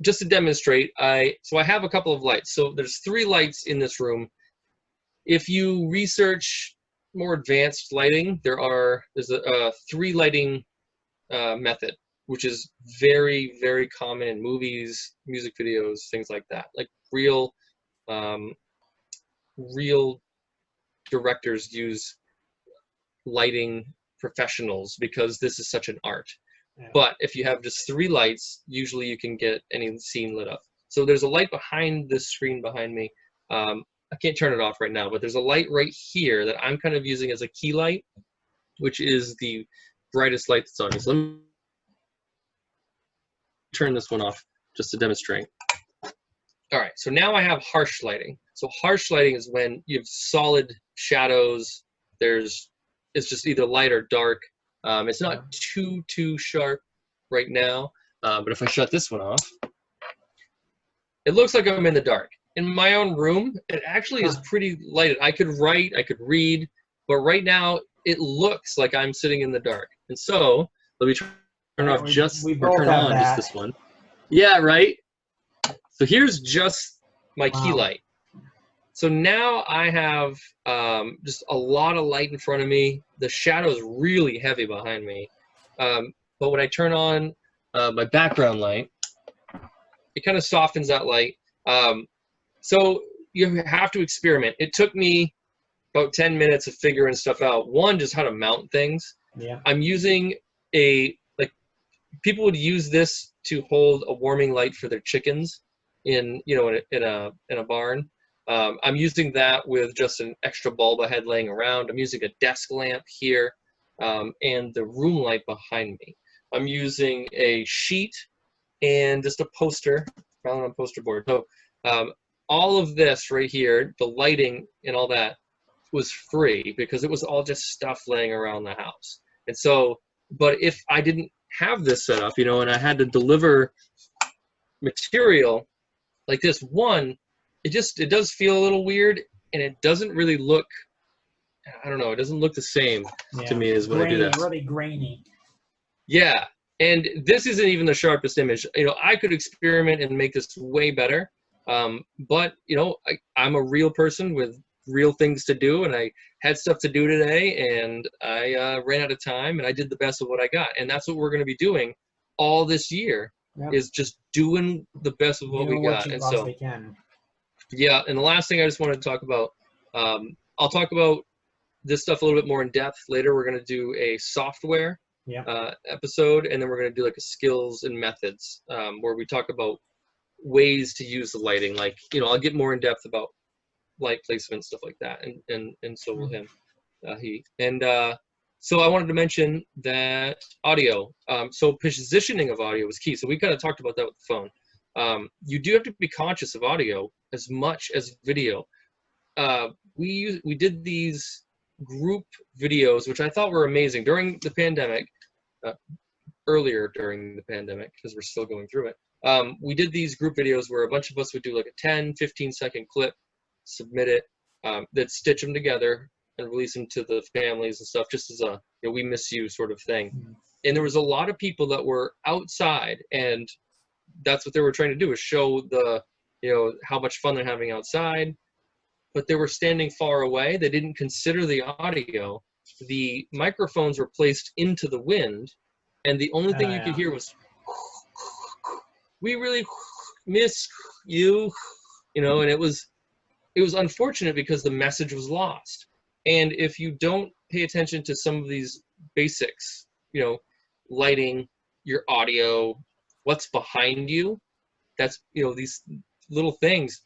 Just to demonstrate, I have a couple of lights. So there's 3 lights in this room. If you research more advanced lighting, there's a 3 lighting method, which is very, very common in movies, music videos, things like that. Like real directors use lighting professionals because this is such an art. Yeah. But if you have just 3 lights, usually you can get any scene lit up. So there's a light behind this screen behind me. I can't turn it off right now, but there's a light right here that I'm kind of using as a key light, which is the brightest light that's on me. So let me turn this one off just to demonstrate. All right, so now I have harsh lighting. So harsh lighting is when you have solid shadows. It's just either light or dark. It's not too sharp right now, but if I shut this one off, it looks like I'm in the dark. In my own room, it actually is pretty lighted. I could write, I could read, but right now it looks like I'm sitting in the dark. And so let me turn off turn on just this one. Yeah, right? So here's just my key light. So now I have just a lot of light in front of me. The shadow is really heavy behind me. But when I turn on my background light, it kind of softens that light. So you have to experiment. It took me about 10 minutes of figuring stuff out. One, just how to mount things. Yeah. I'm using people would use this to hold a warming light for their chickens in a barn. I'm using that with just an extra bulb I had laying around. I'm using a desk lamp here and the room light behind me. I'm using a sheet and just a poster found on a poster board. So all of this right here, the lighting and all that, was free because it was all just stuff laying around the house. And so, but if I didn't have this set up, and I had to deliver material like this. One, it does feel a little weird, and it doesn't really look, I don't know, it doesn't look the same to me as when I do that. Really grainy. Yeah, and this isn't even the sharpest image. I could experiment and make this way better, but I'm a real person with real things to do, and I had stuff to do today, and I ran out of time, and I did the best of what I got, and that's what we're going to be doing all this year. Yep. Is just doing the best of what we got. And so, yeah, and the last thing I just wanted to talk about, I'll talk about this stuff a little bit more in depth later. We're going to do a software episode, and then we're going to do like a skills and methods, where we talk about ways to use the lighting. Like, I'll get more in depth about light placement, stuff like that, and so will him, he. And so I wanted to mention that audio. So positioning of audio is key. So we kind of talked about that with the phone. You do have to be conscious of audio as much as video. We did these group videos, which I thought were amazing during the pandemic, earlier during the pandemic, because we're still going through it. We did these group videos where a bunch of us would do like a 10, 15-second clip, submit it, then stitch them together and release them to the families and stuff, just as a we miss you sort of thing. Mm-hmm. And there was a lot of people that were outside, and that's what they were trying to do, is show the how much fun they're having outside, but they were standing far away. They didn't consider the audio. The microphones were placed into the wind, and the only thing you could hear was, "We really miss you," and it was unfortunate because the message was lost. And if you don't pay attention to some of these basics, lighting, your audio, what's behind you, that's, these little things,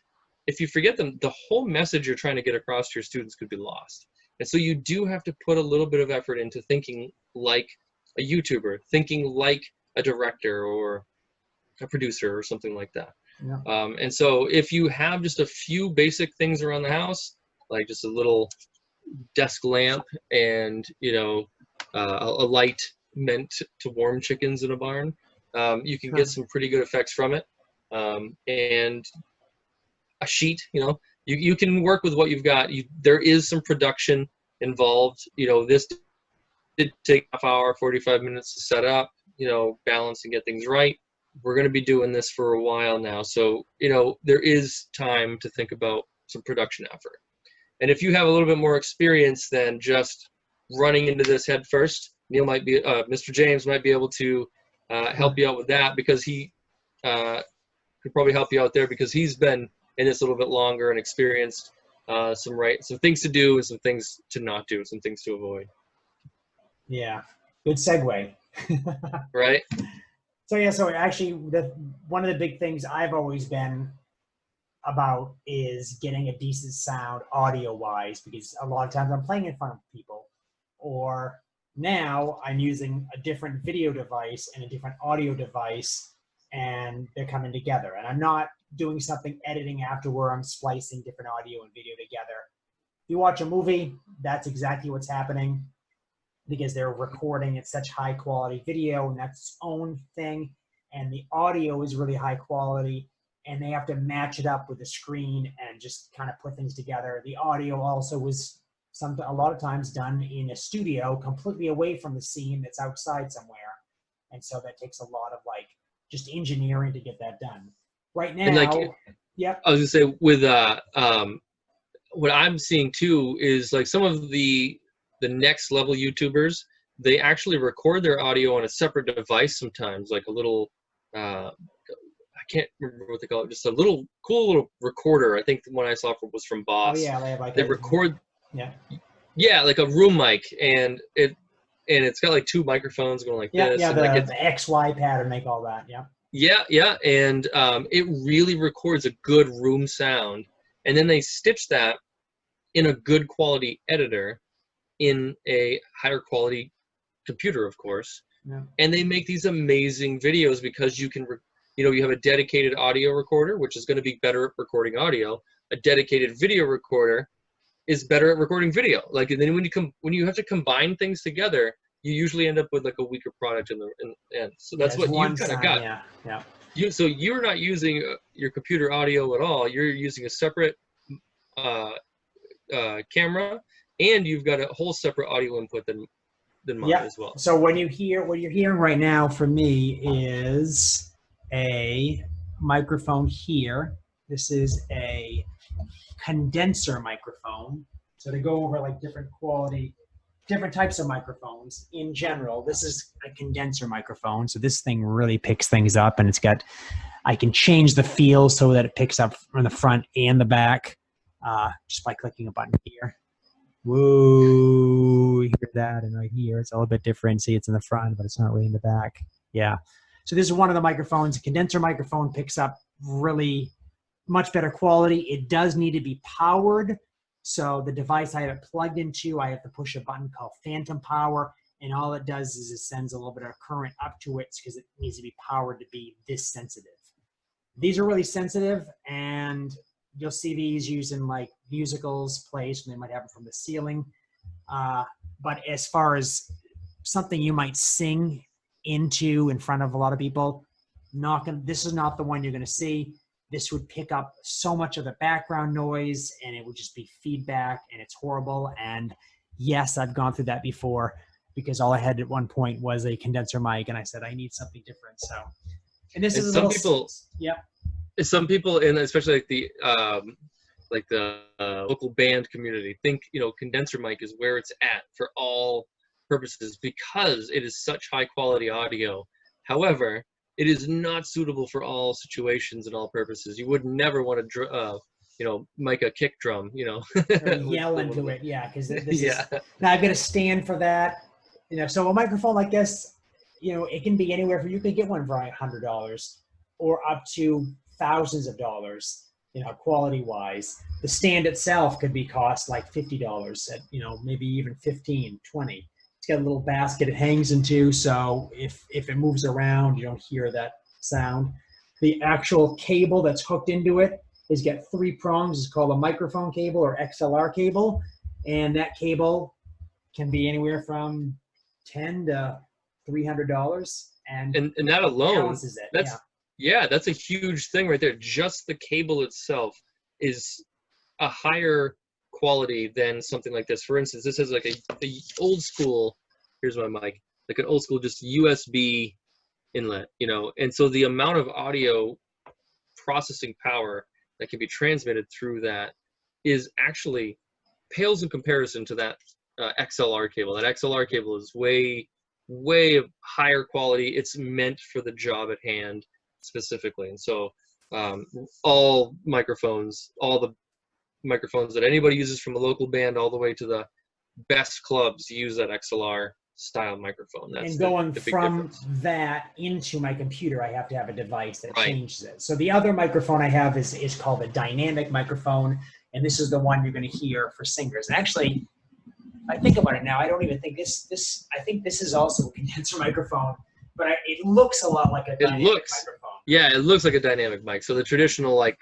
if you forget them, the whole message you're trying to get across to your students could be lost. And so you do have to put a little bit of effort into thinking like a YouTuber, thinking like a director or a producer or something like that. Yeah. And so if you have just a few basic things around the house, like just a little desk lamp and a light meant to warm chickens in a barn, you can get some pretty good effects from it. And a sheet, you can work with what you've got. There is some production involved. This did take half hour, 45 minutes to set up, balance and get things right. We're going to be doing this for a while now, so there is time to think about some production effort. And if you have a little bit more experience than just running into this head first, Mr. James might be able to help you out with that, because he could probably help you out there, because he's been in this a little bit longer and experienced some things to do and some things to not do, some things to avoid. Yeah, good segue. Right. So actually, one of the big things I've always been about is getting a decent sound audio-wise, because a lot of times I'm playing in front of people, or now I'm using a different video device and a different audio device, and they're coming together. And I'm not doing something editing after where I'm splicing different audio and video together. If you watch a movie, that's exactly what's happening, because they're recording at such high quality video, and that's its own thing. And the audio is really high quality, and they have to match it up with the screen and just kind of put things together. The audio also was a lot of times done in a studio completely away from the scene that's outside somewhere. And so that takes a lot of just engineering to get that done. Right now, yeah. I was gonna say with what I'm seeing too is some of the next level YouTubers, they actually record their audio on a separate device sometimes, like a little I can't remember what they call it, just a little cool little recorder. I think the one I saw was from Boss. Oh yeah, they have they record. Yeah, like a room mic, and it's got two microphones going this. Yeah, and the XY pattern make all that. Yeah. Yeah, and it really records a good room sound, and then they stitch that in a good quality editor in a higher quality computer, of course. Yeah. And they make these amazing videos because you can, you have a dedicated audio recorder, which is going to be better at recording audio. A dedicated video recorder is better at recording video. And then when you have to combine things together, you usually end up with like a weaker product in the end. So that's what you've kind of got. Yeah. So you're not using your computer audio at all. You're using a separate camera, and you've got a whole separate audio input than mine as well. So what you're hearing right now from me is a microphone here. This is a condenser microphone. So to go over like different types of microphones in general, this is a condenser microphone. So this thing really picks things up, and I can change the feel so that it picks up from the front and the back just by clicking a button here. Whoa, you hear that, and right here it's a little bit different. See, it's in the front, but it's not really in the back. Yeah. So this is one of the microphones. A condenser microphone picks up really much better quality. It does need to be powered. So the device I have it plugged into, I have to push a button called phantom power, and all it does is it sends a little bit of current up to it because it needs to be powered to be this sensitive. These are really sensitive, and you'll see these used in like musicals, plays, and they might have them from the ceiling. But as far as something you might sing into in front of a lot of people, this is not the one you're going to see. This would pick up so much of the background noise, and it would just be feedback, and it's horrible. And yes, I've gone through that before because all I had at one point was a condenser mic, and I said, I need something different. So, and this is some people, and especially like the local band community, think condenser mic is where it's at for all purposes because it is such high quality audio. However, it is not suitable for all situations and all purposes. You would never want to mic a kick drum, or yell into it, because now I've got to stand for that. So a microphone like this, it can be anywhere from, you could get one for $100 or up to thousands of dollars, quality wise. The stand itself could be cost like $50 at, maybe even 15, 20. It's got a little basket it hangs into, so if it moves around, you don't hear that sound. The actual cable that's hooked into it has got 3 prongs. It's called a microphone cable or XLR cable, and that cable can be anywhere from $10 to $300, and that alone balances it. That's a huge thing right there. Just the cable itself is a higher quality than something like this. For instance, this is like a old school, here's my mic, like an old school just USB inlet, and so the amount of audio processing power that can be transmitted through that is actually pales in comparison to that XLR cable. That XLR cable is way higher quality. It's meant for the job at hand specifically, and so all the microphones that anybody uses, from a local band all the way to the best clubs, use that XLR style microphone. That's going the big from difference. that into my computer, I have to have a device that changes it. So the other microphone I have is called a dynamic microphone, and this is the one you're going to hear for singers. And actually, I think about it now, I don't even think this. I think this is also a condenser microphone, but it looks a lot like a dynamic microphone. Yeah, it looks like a dynamic mic. So the traditional I'm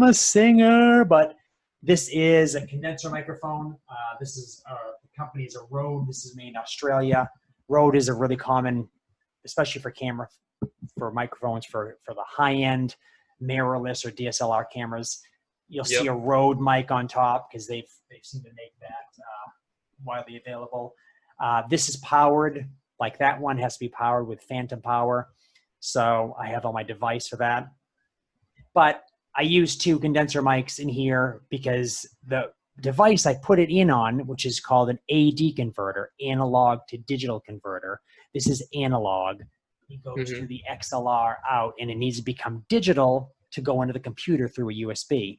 a singer, but this is a condenser microphone. This is the company is a Rode. This is made in Australia. Rode is a really common, especially for microphones for the high end mirrorless or DSLR cameras. You'll see a Rode mic on top because they seem to make that widely available. This is powered, like that one has to be powered with phantom power. So I have all my device for that. But I use 2 condenser mics in here because the device I put it in on, which is called an AD converter, analog to digital converter. This is analog. It goes to the XLR out, and it needs to become digital to go into the computer through a USB.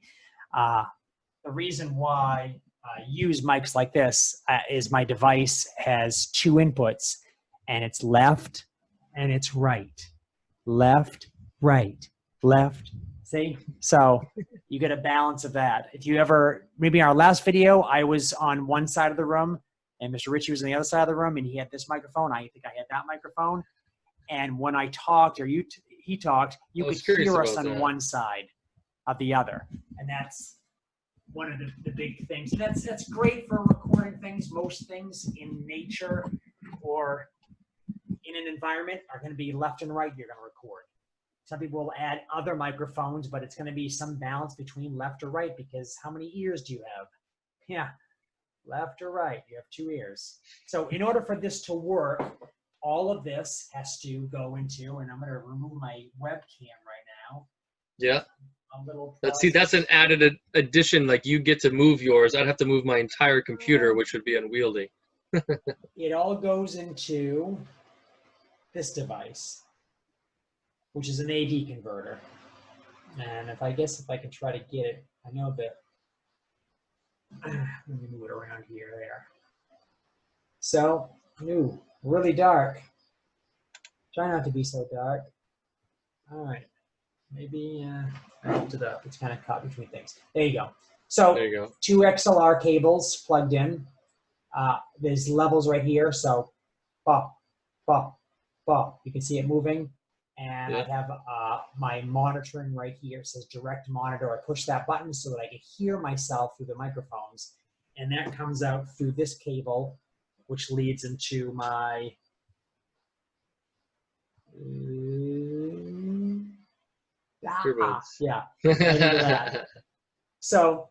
The reason why I use mics like this is my device has 2 inputs, and it's left and it's right. Left, right, left. See? So you get a balance of that. If you ever, maybe in our last video, I was on one side of the room and Mr. Ritchie was on the other side of the room, and he had this microphone. I think I had that microphone. And when I talked or he talked, you could hear us on one side of the other. And one of the big things. And that's great for recording things. Most things in nature or in an environment are going to be left and right you're going to record. Some people will add other microphones, but it's going to be some balance between left or right, because how many ears do you have? Yeah, left or right, you have 2 ears. So in order for this to work, all of this has to go into, and I'm going to remove my webcam right now. Yeah. A little Let's see, that's an added addition. Like, you get to move yours. I'd have to move my entire computer, which would be unwieldy. It all goes into this device, which is an AD converter. And if I can try to get it, I know that, let me move it around here, there. So, really dark. Try not to be so dark. All right, maybe I hooked it up. It's kind of caught between things. There you go. So, There you go. 2 XLR cables plugged in. There's levels right here. So, pop, pop, pop. You can see it moving. And I have my monitoring right here. It says direct monitor. I push that button so that I can hear myself through the microphones. And that comes out through this cable, which leads into my yeah, that. So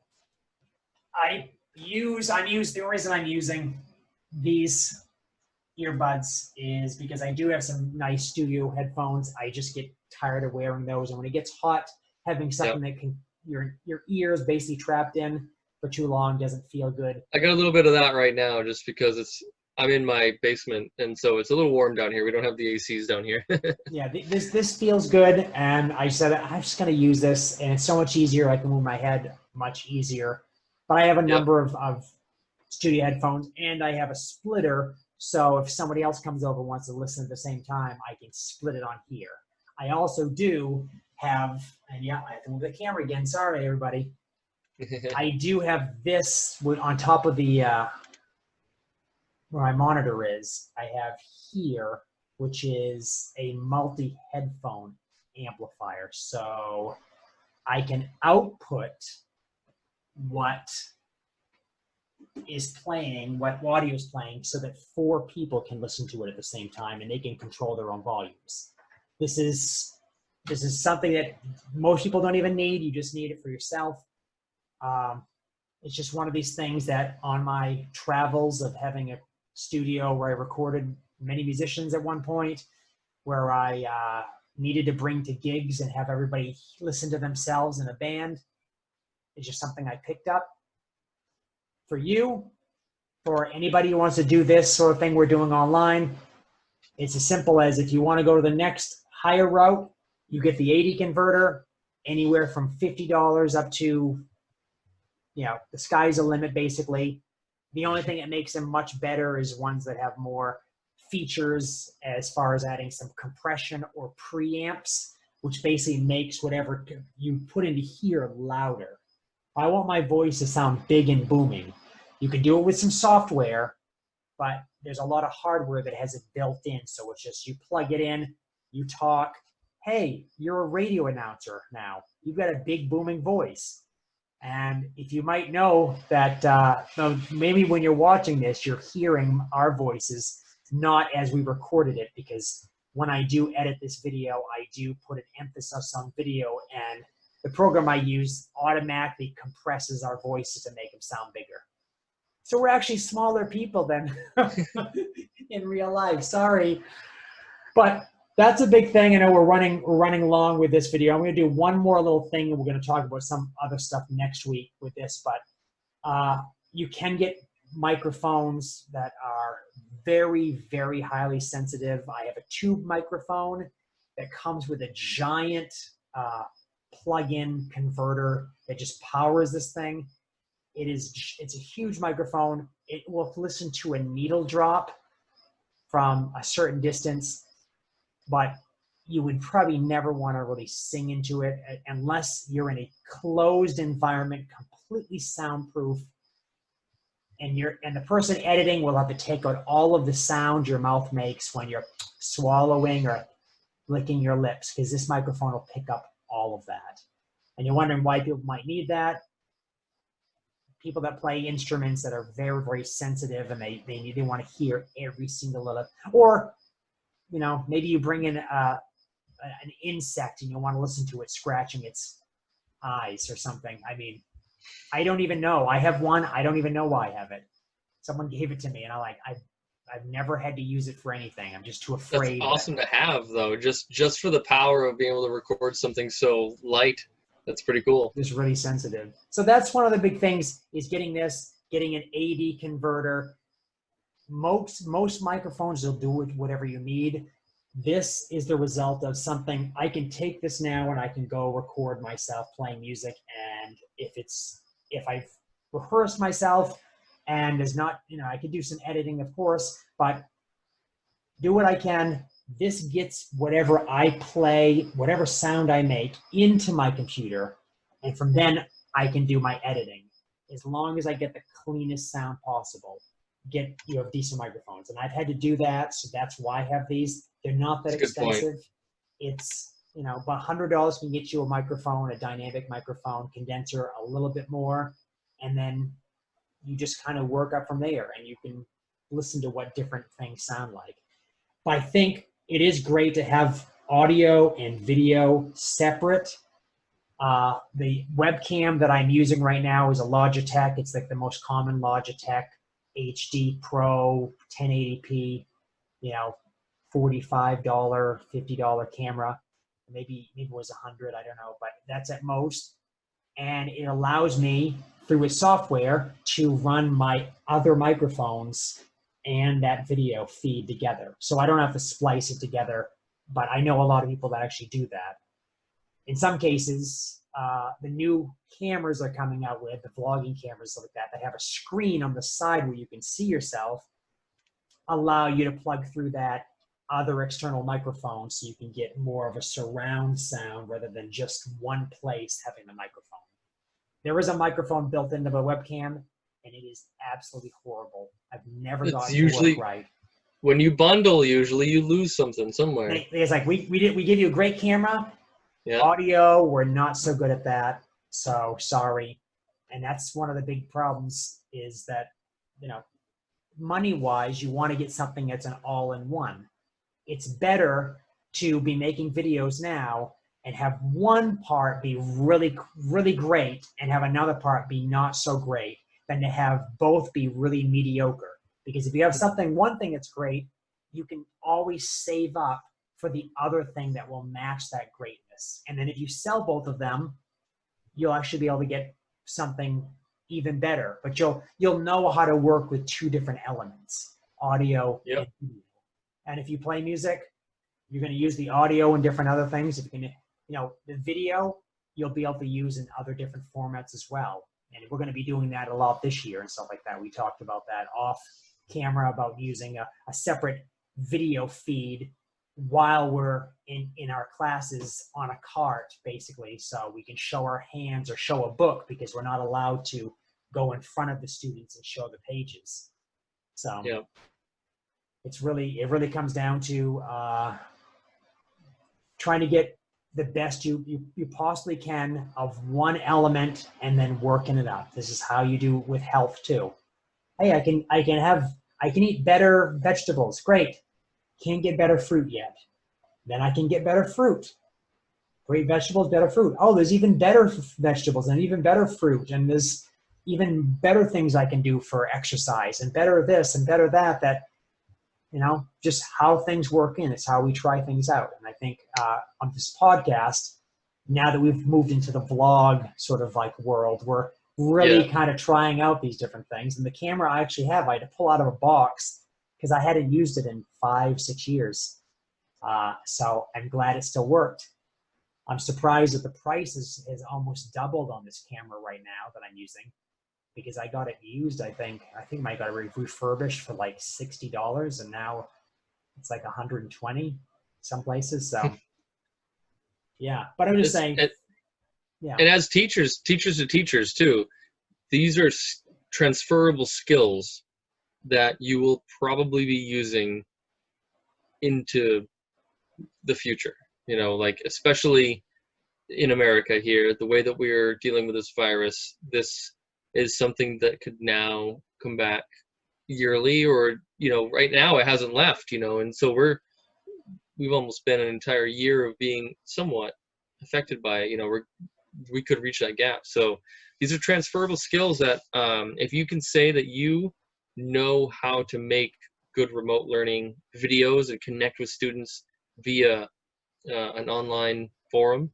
the reason I'm using these earbuds is because I do have some nice studio headphones. I just get tired of wearing those, and when it gets hot, having something that can your ears basically trapped in for too long doesn't feel good. I got a little bit of that right now, just because I'm in my basement, and so it's a little warm down here. We don't have the ACs down here. Yeah, this feels good, and I said I'm just going to use this, and it's so much easier. I can move my head much easier. But I have a number of studio headphones, and I have a splitter, so if somebody else comes over and wants to listen at the same time, I can split it on here. I also do have, and yeah, I have to move the camera again. Sorry, everybody. I do have this on top of the where my monitor is. I have here, which is a multi-headphone amplifier. So I can output what is playing, what audio is playing, so that 4 people can listen to it at the same time, and they can control their own volumes. This is something that most people don't even need. You just need it for yourself. It's just one of these things that on my travels of having a studio where I recorded many musicians at one point, where I needed to bring to gigs and have everybody listen to themselves in a band, it's just something I picked up. For you, for anybody who wants to do this sort of thing we're doing online, it's as simple as, if you want to go to the next higher route, you get the 80 converter, anywhere from $50 up to, the sky's the limit basically. The only thing that makes them much better is ones that have more features as far as adding some compression or preamps, which basically makes whatever you put into here louder. I want my voice to sound big and booming. You can do it with some software, but there's a lot of hardware that has it built in. So it's just, you plug it in, you talk. Hey, you're a radio announcer now. You've got a big booming voice. And if you might know that, maybe when you're watching this, you're hearing our voices, not as we recorded it, because when I do edit this video, I do put an emphasis on video, and the program I use automatically compresses our voices to make them sound bigger. So we're actually smaller people than in real life. Sorry. But that's a big thing. I know we're running long with this video. I'm going to do one more little thing, and we're going to talk about some other stuff next week with this. But you can get microphones that are very, very highly sensitive. I have a tube microphone that comes with a giant plug-in converter that just powers this thing. It's a huge microphone. It will listen to a needle drop from a certain distance, but you would probably never want to really sing into it unless you're in a closed environment, completely soundproof. And the person editing will have to take out all of the sound your mouth makes when you're swallowing or licking your lips, because this microphone will pick up all of that. And you're wondering why people might need that. people that play instruments that are very, very sensitive, and they want to hear every single little, or, you know, maybe you bring in an insect and you want to listen to it scratching its eyes or something. I mean, I don't even know. I have one. I don't even know why I have it. Someone gave it to me, and I've never had to use it for anything. I'm just too That's afraid. awesome to have, though. Just for the power of being able to record something so light. That's pretty cool. It's really sensitive. So that's one of the big things, is getting an AD converter. Most microphones will do with whatever you need. This is the result of something. I can take this now and I can go record myself playing music. And if I've rehearsed myself and is not, you know, I could do some editing, of course, but do what I can. This gets whatever I play, whatever sound I make into my computer. And from then I can do my editing. As long as I get the cleanest sound possible, you have decent microphones. And I've had to do that. So that's why I have these. They're not that expensive. It's, you know, about $100 can get you a microphone, a dynamic microphone, condenser, a little bit more. And then you just kind of work up from there, and you can listen to what different things sound like. But I think it is great to have audio and video separate. The webcam that I'm using right now is a Logitech. It's like the most common Logitech HD Pro 1080p, you know, $45, $50 camera. Maybe it was 100, I don't know, but that's at most. And it allows me, through its software, to run my other microphones and that video feed together. So I don't have to splice it together, but I know a lot of people that actually do that. In some cases, the new cameras are coming out with, the vlogging cameras like that have a screen on the side where you can see yourself, allow you to plug through that other external microphone so you can get more of a surround sound rather than just one place having the microphone. There is a microphone built into the webcam, and it is absolutely horrible. I've never gotten it to work right. When you bundle, usually you lose something somewhere. It's like we give you a great camera, yeah. Audio, we're not so good at that. So sorry. And that's one of the big problems, is that, you know, money-wise, you want to get something that's an all-in-one. It's better to be making videos now and have one part be really, really great and have another part be not so great than to have both be really mediocre. Because if you have one thing that's great, you can always save up for the other thing that will match that greatness. And then if you sell both of them, you'll actually be able to get something even better. But you'll know how to work with two different elements, audio and video. And if you play music, you're going to use the audio and different other things. If you can, you know, the video, you'll be able to use in other different formats as well. And we're going to be doing that a lot this year and stuff like that. We talked about that off camera, about using a separate video feed while we're in our classes on a cart, basically, so we can show our hands or show a book, because we're not allowed to go in front of the students and show the pages. So it really comes down to trying to get the best you possibly can of one element and then working it up. This is how you do with health too. Hey, I can eat better vegetables. Great. Can't get better fruit yet. Then I can get better fruit. Great vegetables, better fruit. Oh, there's even better vegetables and even better fruit. And there's even better things I can do for exercise, and better this and better that, you know, just how things work in. It's how we try things out. And I think on this podcast, now that we've moved into the vlog sort of like world, we're really kind of trying out these different things. And the camera I actually have, I had to pull out of a box because I hadn't used it in 5-6 years. So I'm glad it still worked. I'm surprised that the price has almost doubled on this camera right now that I'm using, because I got it used, I think I got it refurbished for like $60, and now it's like $120 some places. So yeah, but I'm just saying. And as teachers to teachers too, these are transferable skills that you will probably be using into the future, you know, like especially in America here, the way that we're dealing with this virus, this is something that could now come back yearly, or, you know, right now it hasn't left, you know, and so we've almost been an entire year of being somewhat affected by it. You know, we could reach that gap. So these are transferable skills that, if you can say that you know how to make good remote learning videos and connect with students via an online forum,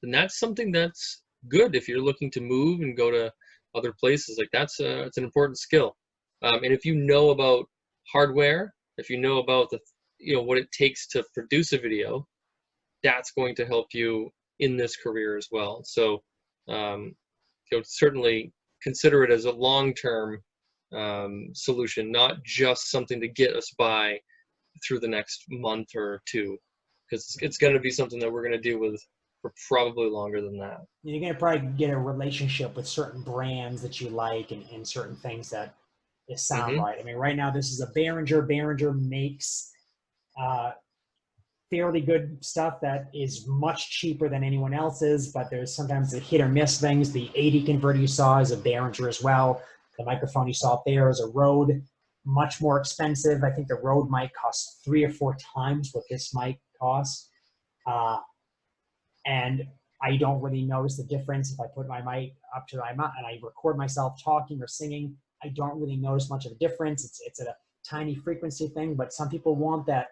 then that's something that's good if you're looking to move and go to other places. Like that's it's an important skill. And if you know about hardware, if you know about the, you know, what it takes to produce a video, that's going to help you in this career as well. So, you know, certainly consider it as a long-term solution, not just something to get us by through the next month or two, because it's going to be something that we're going to deal with for probably longer than that. You're going to probably get a relationship with certain brands that you like, and certain things that sound right. I mean, right now this is a Behringer. Behringer makes fairly good stuff that is much cheaper than anyone else's, but there's sometimes the hit or miss things. The 80 converter you saw is a Behringer as well. The microphone you saw up there is a Rode, much more expensive. I think the Rode mic costs 3 or 4 times what this mic costs. And I don't really notice the difference if I put my mic up to my mouth and I record myself talking or singing. I don't really notice much of a difference. It's a tiny frequency thing, but some people want that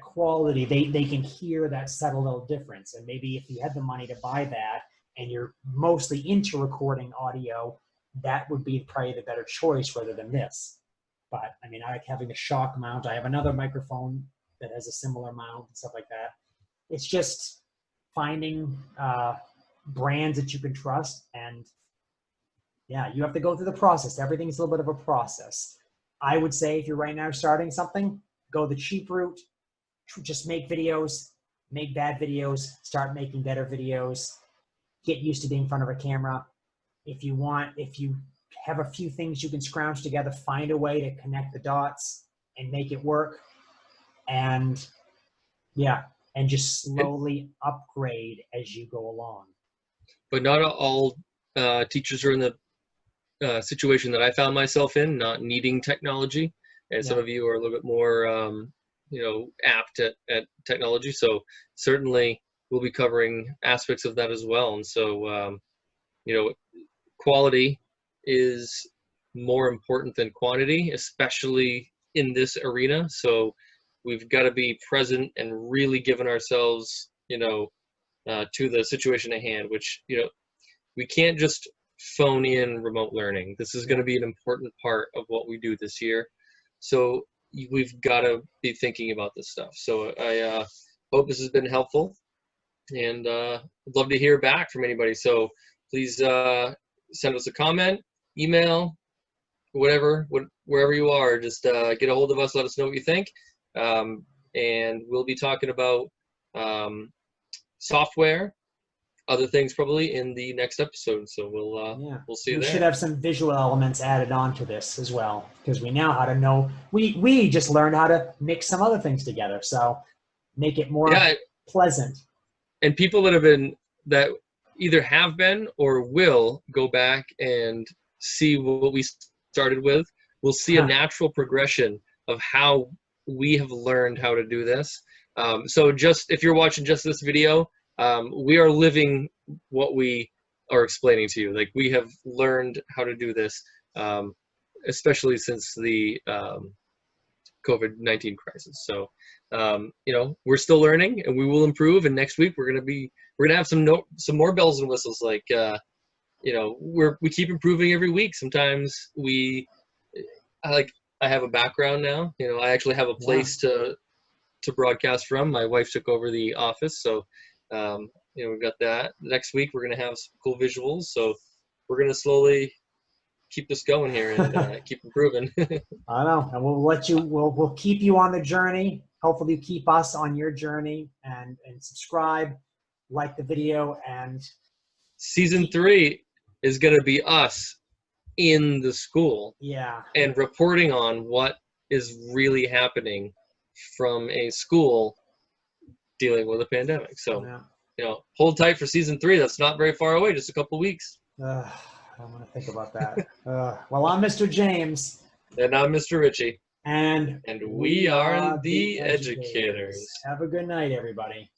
quality. They can hear that subtle little difference. And maybe if you had the money to buy that and you're mostly into recording audio, that would be probably the better choice rather than this. But I mean, I like having the shock mount. I have another microphone that has a similar mount and stuff like that. It's just finding brands that you can trust. And yeah, you have to go through the process. Everything's a little bit of a process. I would say if you're right now starting something, go the cheap route. Just make videos, make bad videos, start making better videos, get used to being in front of a camera. If you have a few things you can scrounge together, find a way to connect the dots and make it work. And yeah, and just slowly upgrade as you go along. But not all teachers are in the situation that I found myself in, not needing technology. And some of you are a little bit more, you know, apt at technology. So certainly we'll be covering aspects of that as well. And so, you know, quality is more important than quantity, especially in this arena. So we've got to be present and really giving ourselves, you know, to the situation at hand, which, you know, we can't just phone in remote learning. This is going to be an important part of what we do this year. So we've got to be thinking about this stuff. So I hope this has been helpful, and I'd love to hear back from anybody. So please send us a comment, email, whatever, wherever you are. Just get a hold of us, let us know what you think. And we'll be talking about software, other things probably in the next episode. So we'll see you there. We should have some visual elements added onto this as well, because we now how to know. We just learned how to mix some other things together, so make it more pleasant. And people that either have been or will go back and see what we started with, we'll see a natural progression of how we have learned how to do this. So just if you're watching just this video, we are living what we are explaining to you. Like, we have learned how to do this, especially since the COVID-19 crisis. So, you know, we're still learning, and we will improve. And next week we're gonna have some more bells and whistles. Like, you know, we keep improving every week. Sometimes I have a background now. You know, I actually have a place to broadcast from. My wife took over the office, so you know, we've got that. Next week we're gonna have some cool visuals. So we're gonna slowly keep this going here and keep improving. I know, and we'll keep you on the journey. Hopefully you keep us on your journey, and subscribe, like the video, and Season 3 is going to be us in the school. Yeah. And reporting on what is really happening from a school dealing with a pandemic. So, you know, hold tight for Season 3. That's not very far away, just a couple weeks. I'm going to think about that. Well, I'm Mr. James. And I'm Mr. Ritchie. And we are the educators. Have a good night, everybody.